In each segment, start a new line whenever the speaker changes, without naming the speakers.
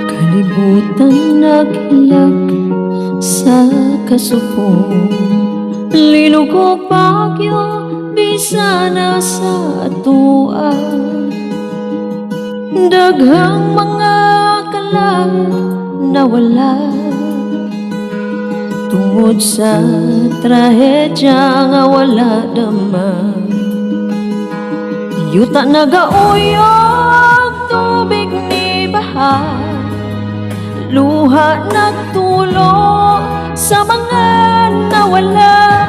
Kalibutan naghilag sa kasupong, linugog bagyo bisana sa atua. Daghang mga kalag nawala tungod sa trahedya nga wala damang. Yuta nagauyog tubig ni baha, luha nagtulo sa mga nawala.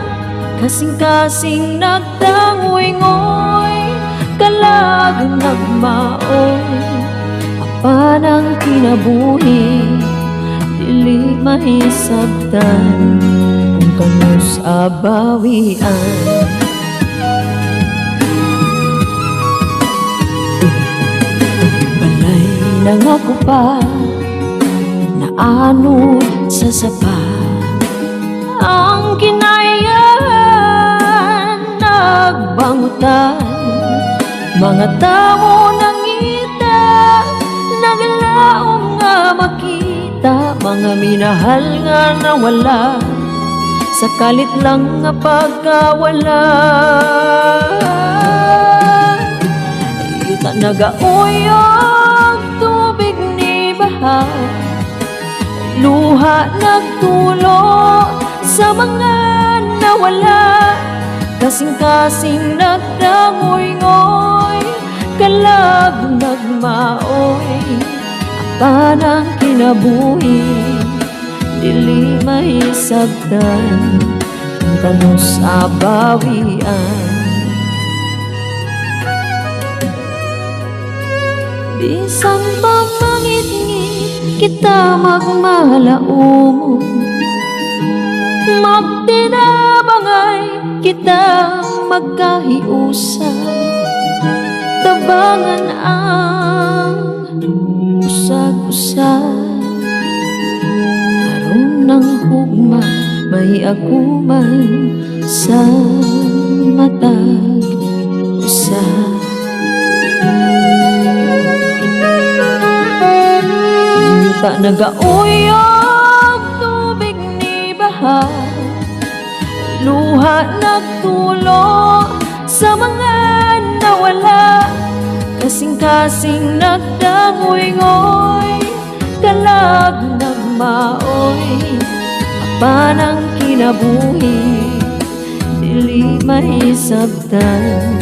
Kasing-kasing nagdangoy-ngoy, kalag nagmaoy. Apan ang kinabuhi, dili mahisabtan kung kanus abawian. Balay nangako pa na anod sa sapa, ang kinayan nagbangutan. Mga tao nangita, naglaom nga makita. Mga minahal nga nawala, sa kalit lang nga pagkawala. Yuta nagauyog tubig ni baha, luha nagtulo sa mga nawala. Kasing-kasing nagdangoy-ngoy, kalag nagmaoy. Apan ang kinabuhi, dili mahisabtan kung kanus abawian. Bisan pa mangit-ngit kita magmalaumon, magtinabangay kita magkahiusa. Tabangan ang usag-usag, aron ng hugma may aguman sa matag usag. Yuta nagauyog tubig ni baha, luha nagtulo sa mga nawala. Kasing-kasing nagdangoy-ngoy, kalag nagmaoy. Apan ang kinabuhi, dili mahisabtan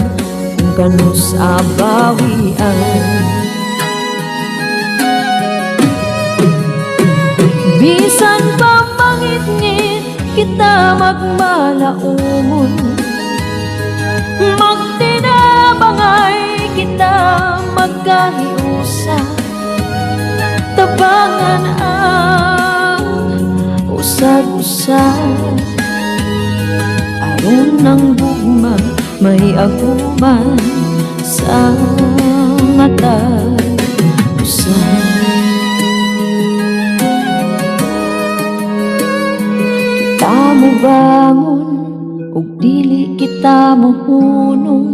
kung kanus abawian. Bisan pa mangit-ngit kita magmalaumon, magtinabangay kita magkahiusa. Tabangan ang usag-usag, aron ng bugma may aguman sa matag usag. Kita mo bangon ug dili kita mohunong,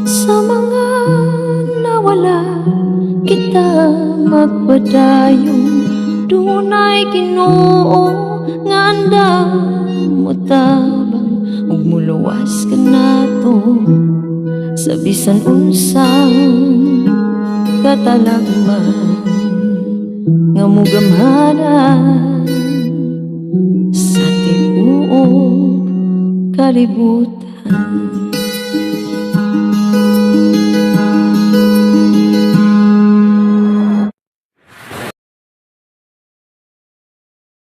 sa mga nawala kita magpadayon. Dunay Ginoo nga andam motabang ug muluwas ka nato sa bisan unsang katalagman nga mugamhanan sa tibuok kalibutan.